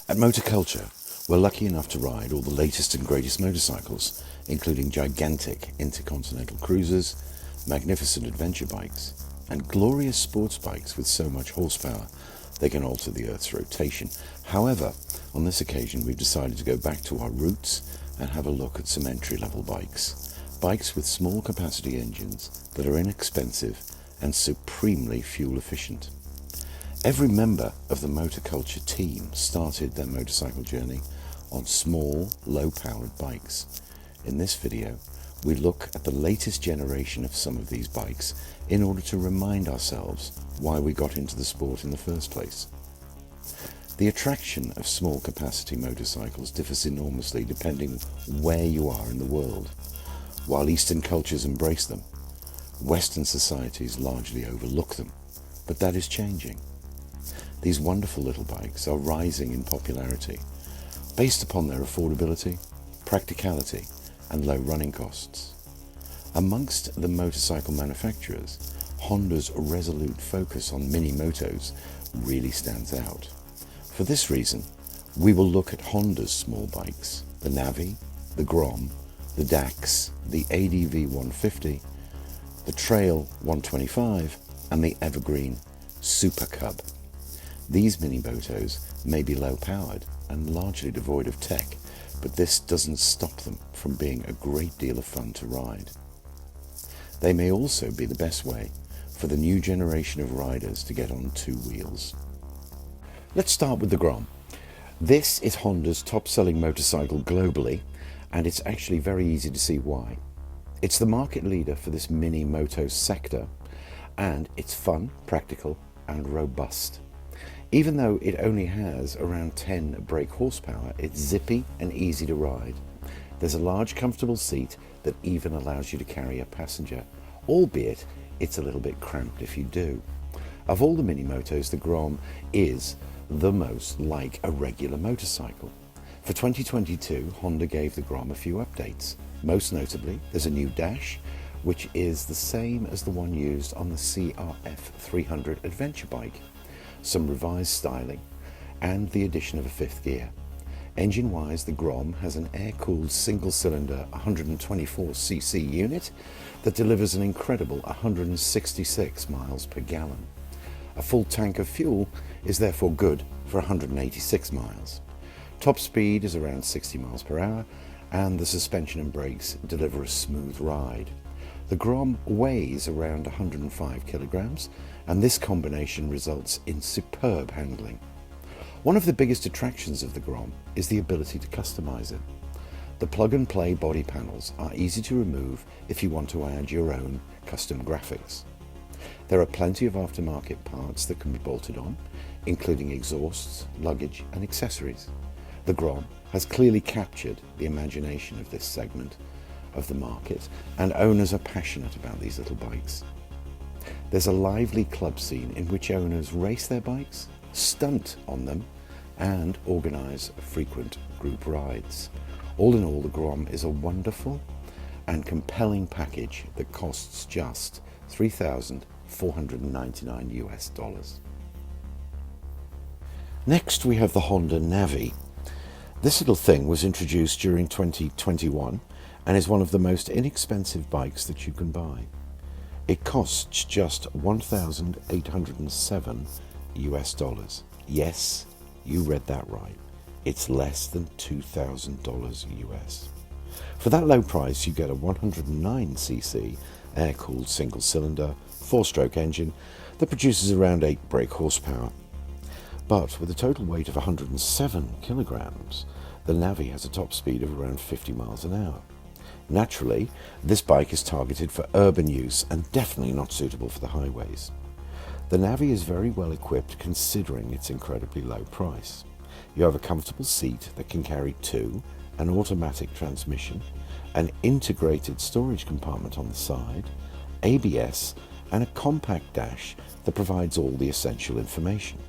At Motoculture, we're lucky enough to ride all the latest and greatest motorcycles, including gigantic intercontinental cruisers, magnificent adventure bikes, and glorious sports bikes with so much horsepower they can alter the Earth's rotation. However, on this occasion we've decided to go back to our roots and have a look at some entry-level bikes. Bikes with small capacity engines that are inexpensive and supremely fuel efficient. Every member of the Motoculture team started their motorcycle journey on small, low-powered bikes. In this video, we look at the latest generation of some of these bikes in order to remind ourselves why we got into the sport in the first place. The attraction of small capacity motorcycles differs enormously depending where you are in the world. While Eastern cultures embrace them, Western societies largely overlook them, but that is changing. These wonderful little bikes are rising in popularity based upon their affordability, practicality, and low running costs. Amongst the motorcycle manufacturers, Honda's resolute focus on mini-motos really stands out. For this reason, we will look at Honda's small bikes, the Navi, the Grom, the DAX, the ADV150, the Trail 125, and the evergreen Super-Cub. These mini-motos may be low-powered and largely devoid of tech, but this doesn't stop them from being a great deal of fun to ride. They may also be the best way for the new generation of riders to get on two wheels. Let's start with the Grom. This is Honda's top-selling motorcycle globally, and it's actually very easy to see why. It's the market leader for this mini-moto sector, and it's fun, practical, and robust. Even though it only has around 10 brake horsepower, it's zippy and easy to ride. There's a large comfortable seat that even allows you to carry a passenger, albeit it's a little bit cramped if you do. Of all the mini-motos, the Grom is the most like a regular motorcycle. For 2022, Honda gave the Grom a few updates. Most notably, there's a new dash, which is the same as the one used on the CRF 300 adventure bike, some revised styling, and the addition of a fifth gear. Engine-wise, the Grom has an air-cooled single-cylinder 124cc unit that delivers an incredible 166 miles per gallon. A full tank of fuel is therefore good for 186 miles. Top speed is around 60 miles per hour, and the suspension and brakes deliver a smooth ride. The Grom weighs around 105 kilograms, and this combination results in superb handling. One of the biggest attractions of the Grom is the ability to customize it. The plug-and-play body panels are easy to remove if you want to add your own custom graphics. There are plenty of aftermarket parts that can be bolted on, including exhausts, luggage, and accessories. The Grom has clearly captured the imagination of this segment of the market, and owners are passionate about these little bikes. There's a lively club scene in which owners race their bikes, stunt on them, and organise frequent group rides. All in all, the Grom is a wonderful and compelling package that costs just $3,499 US. Next, we have the Honda Navi. This little thing was introduced during 2021 and is one of the most inexpensive bikes that you can buy. It costs just $1,807 US. Yes, you read that right. It's less than $2,000 US. For that low price, you get a 109cc air-cooled single-cylinder, 4-stroke engine that produces around 8 brake horsepower. But with a total weight of 107 kilograms, the Navi has a top speed of around 50 miles an hour. Naturally, this bike is targeted for urban use and definitely not suitable for the highways. The Navi is very well equipped considering its incredibly low price. You have a comfortable seat that can carry two, an automatic transmission, an integrated storage compartment on the side, ABS, and a compact dash that provides all the essential information.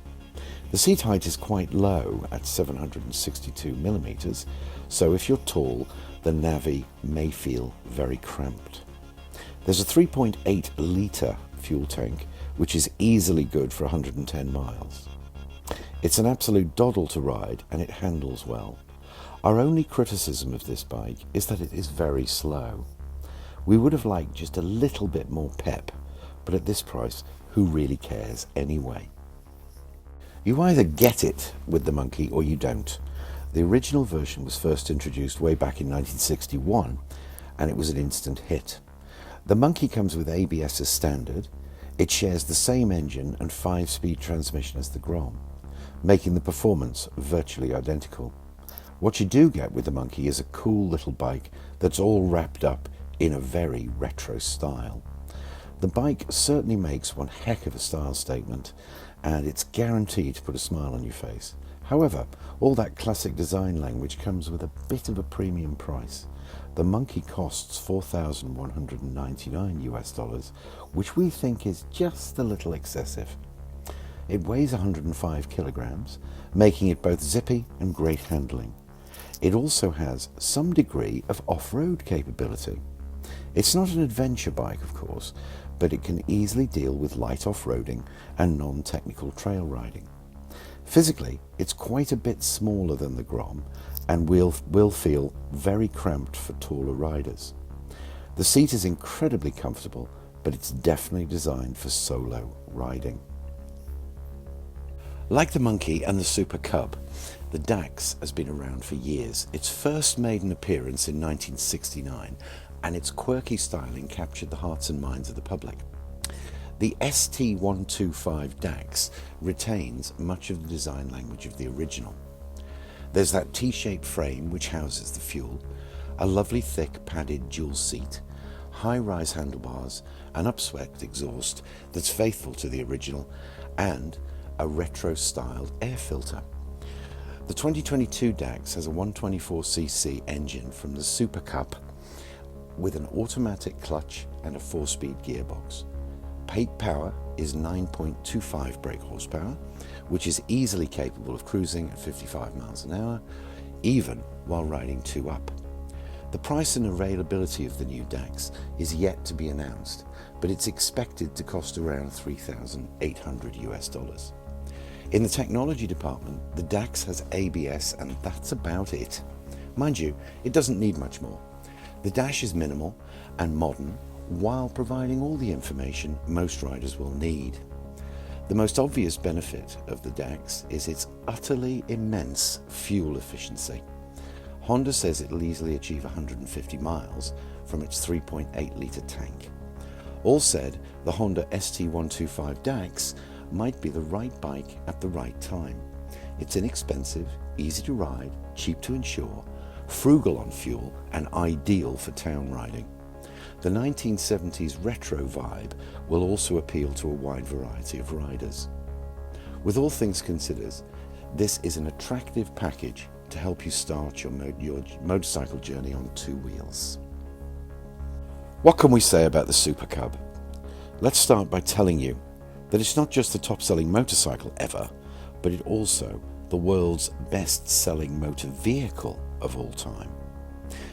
The seat height is quite low at 762 millimeters, so if you're tall, the Navi may feel very cramped. There's a 3.8 litre fuel tank, which is easily good for 110 miles. It's an absolute doddle to ride and it handles well. Our only criticism of this bike is that it is very slow. We would have liked just a little bit more pep, but at this price, who really cares anyway? You either get it with the Monkey or you don't. The original version was first introduced way back in 1961 and it was an instant hit. The Monkey comes with ABS as standard. It shares the same engine and 5-speed transmission as the Grom, making the performance virtually identical. What you do get with the Monkey is a cool little bike that's all wrapped up in a very retro style. The bike certainly makes one heck of a style statement, and it's guaranteed to put a smile on your face. However, all that classic design language comes with a bit of a premium price. The Monkey costs $4,199 US, which we think is just a little excessive. It weighs 105 kilograms, making it both zippy and great handling. It also has some degree of off-road capability. It's not an adventure bike, of course, but it can easily deal with light off-roading and non-technical trail riding. Physically, it's quite a bit smaller than the Grom and will feel very cramped for taller riders. The seat is incredibly comfortable, but it's definitely designed for solo riding. Like the Monkey and the Super-Cub, the Dax has been around for years. Its first made an appearance in 1969, and its quirky styling captured the hearts and minds of the public. The ST125 Dax retains much of the design language of the original. There's that T-shaped frame which houses the fuel, a lovely thick padded dual seat, high-rise handlebars, an upswept exhaust that's faithful to the original, and a retro-styled air filter. The 2022 Dax has a 124cc engine from the Super-Cub with an automatic clutch and a 4-speed gearbox. Peak power is 9.25 brake horsepower, which is easily capable of cruising at 55 miles an hour, even while riding 2 up. The price and availability of the new Dax is yet to be announced, but it's expected to cost around $3,800 US. In the technology department, the Dax has ABS and that's about it. Mind you, it doesn't need much more. The dash is minimal and modern while providing all the information most riders will need. The most obvious benefit of the Dax is its utterly immense fuel efficiency. Honda says it'll easily achieve 150 miles from its 3.8-litre tank. All said, the Honda ST125 Dax might be the right bike at the right time. It's inexpensive, easy to ride, cheap to insure, frugal on fuel, and ideal for town riding. The 1970s retro vibe will also appeal to a wide variety of riders. With all things considered, this is an attractive package to help you start your motorcycle journey on 2 wheels. What can we say about the Super-Cub? Let's start by telling you that it's not just the top-selling motorcycle ever, but it also the world's best-selling motor vehicle of all time.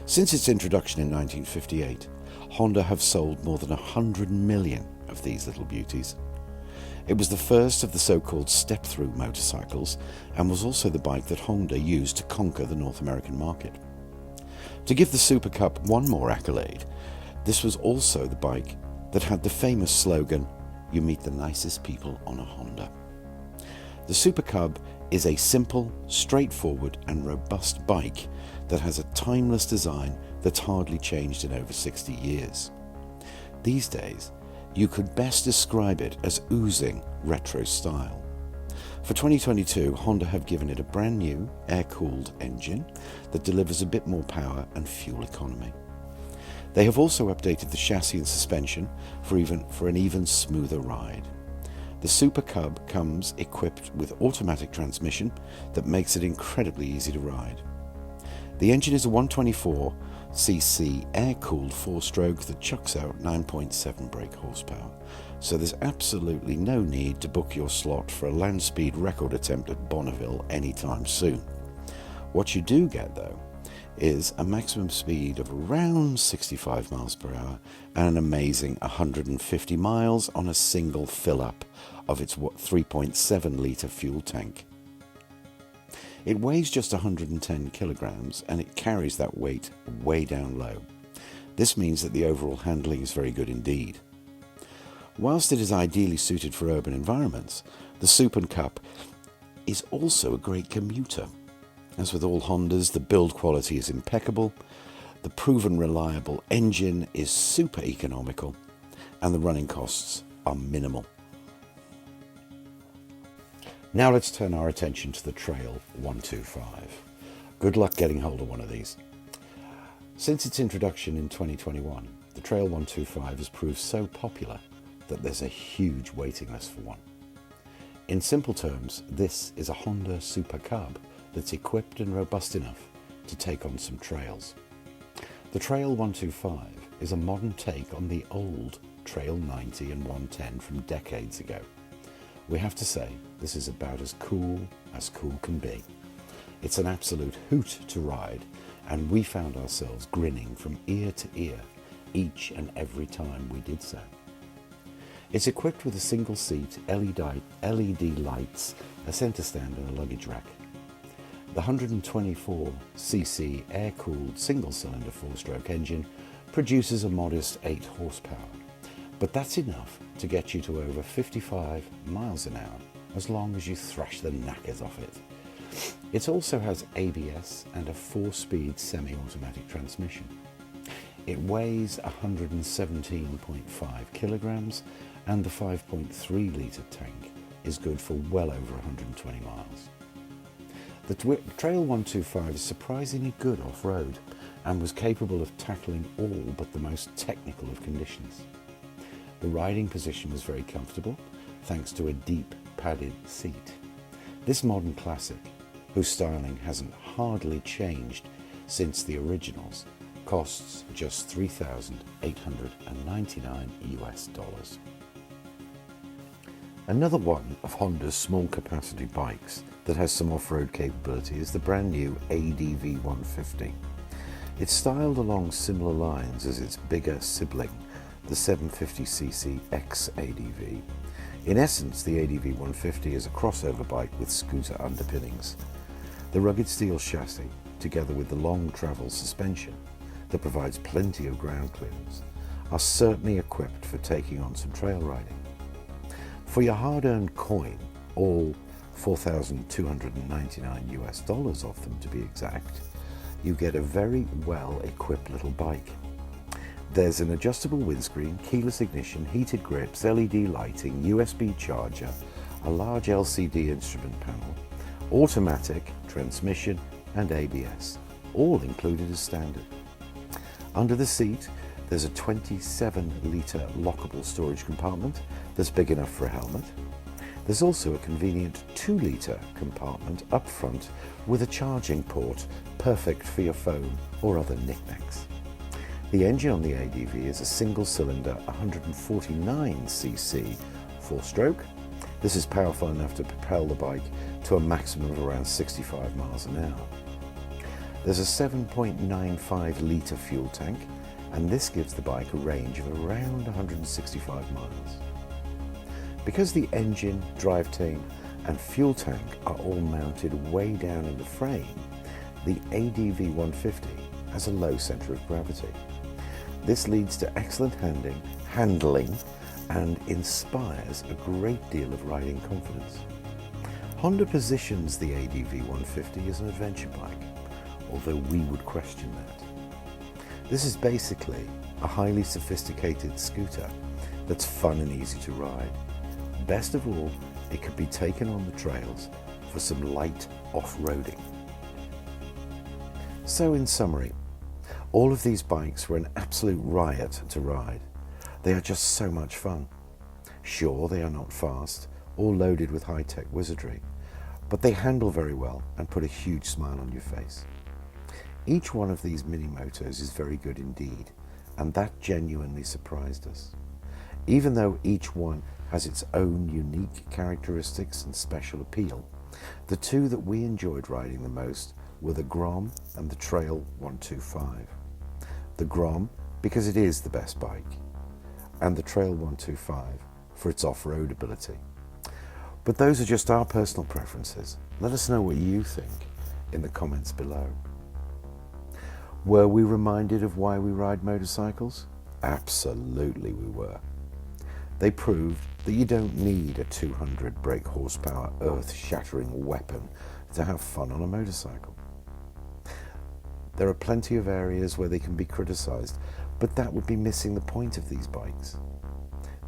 Since its introduction in 1958, Honda have sold more than 100 million of these little beauties. It was the first of the so-called step-through motorcycles and was also the bike that Honda used to conquer the North American market. To give the Super-Cub one more accolade, this was also the bike that had the famous slogan, "You meet the nicest people on a Honda." The Super-Cub is a simple, straightforward and robust bike that has a timeless design that's hardly changed in over 60 years. These days, you could best describe it as oozing retro style. For 2022, Honda have given it a brand new air-cooled engine that delivers a bit more power and fuel economy. They have also updated the chassis and suspension for an even smoother ride. The Super-Cub comes equipped with automatic transmission that makes it incredibly easy to ride. The engine is a 124cc air-cooled 4-stroke that chucks out 9.7 brake horsepower, so there's absolutely no need to book your slot for a land speed record attempt at Bonneville anytime soon. What you do get, though, is a maximum speed of around 65 miles per hour and an amazing 150 miles on a single fill-up of its 3.7-litre fuel tank. It weighs just 110 kilograms and it carries that weight way down low. This means that the overall handling is very good indeed. Whilst it is ideally suited for urban environments, the Super-Cub is also a great commuter. As with all Hondas, the build quality is impeccable, the proven reliable engine is super economical, and the running costs are minimal. Now let's turn our attention to the Trail 125. Good luck getting hold of one of these. Since its introduction in 2021, the Trail 125 has proved so popular that there's a huge waiting list for one. In simple terms, this is a Honda Super-Cub that's equipped and robust enough to take on some trails. The Trail 125 is a modern take on the old Trail 90 and 110 from decades ago. We have to say, this is about as cool can be. It's an absolute hoot to ride, and we found ourselves grinning from ear to ear each and every time we did so. It's equipped with a single seat, LED lights, a centre stand and a luggage rack. The 124cc air-cooled single-cylinder four-stroke engine produces a modest 8 horsepower, but that's enough to get you to over 55 miles an hour as long as you thrash the knackers off it. It also has ABS and a 4-speed semi-automatic transmission. It weighs 117.5 kilograms and the 5.3 litre tank is good for well over 120 miles. The Trail 125 is surprisingly good off-road and was capable of tackling all but the most technical of conditions. The riding position was very comfortable thanks to a deep padded seat. This modern classic, whose styling hasn't hardly changed since the originals, costs just $3,899 US. Another one of Honda's small capacity bikes that has some off-road capability is the brand new ADV150. It's styled along similar lines as its bigger sibling, the 750cc X-ADV. In essence, the ADV150 is a crossover bike with scooter underpinnings. The rugged steel chassis, together with the long travel suspension that provides plenty of ground clearance, are certainly equipped for taking on some trail riding. For your hard-earned coin, all $4,299 US off them to be exact, you get a very well-equipped little bike. There's an adjustable windscreen, keyless ignition, heated grips, LED lighting, USB charger, a large LCD instrument panel, automatic transmission and ABS, all included as standard. Under the seat, there's a 27-litre lockable storage compartment that's big enough for a helmet. There's also a convenient 2-litre compartment up front with a charging port, perfect for your phone or other knickknacks. The engine on the ADV is a single-cylinder 149cc 4-stroke. This is powerful enough to propel the bike to a maximum of around 65 miles an hour. There's a 7.95 litre fuel tank, and this gives the bike a range of around 165 miles. Because the engine, drivetrain and fuel tank are all mounted way down in the frame, the ADV150 has a low centre of gravity. This leads to excellent handling and inspires a great deal of riding confidence. Honda positions the ADV150 as an adventure bike, although we would question that. This is basically a highly sophisticated scooter that's fun and easy to ride. Best of all, it could be taken on the trails for some light off-roading. So in summary, all of these bikes were an absolute riot to ride. They are just so much fun. Sure, they are not fast or loaded with high-tech wizardry, but they handle very well and put a huge smile on your face. Each one of these mini-motos is very good indeed, and that genuinely surprised us. Even though each one has its own unique characteristics and special appeal, the two that we enjoyed riding the most were the Grom and the Trail 125. The Grom because it is the best bike, and the Trail 125 for its off-road ability. But those are just our personal preferences. Let us know what you think. in the comments below. Were we reminded of why we ride motorcycles? Absolutely we were. They proved that you don't need a 200 brake horsepower earth-shattering weapon to have fun on a motorcycle. There are plenty of areas where they can be criticised, but that would be missing the point of these bikes.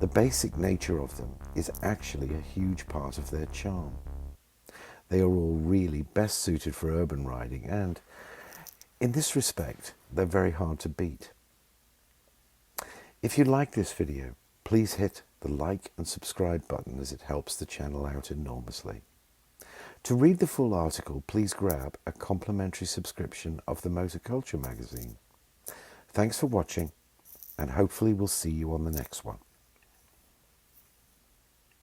The basic nature of them is actually a huge part of their charm. They are all really best suited for urban riding, and in this respect, they're very hard to beat. If you like this video, please hit the like and subscribe button, as it helps the channel out enormously. To read the full article, please grab a complimentary subscription of the Motor Culture magazine. Thanks for watching, and hopefully we'll see you on the next one.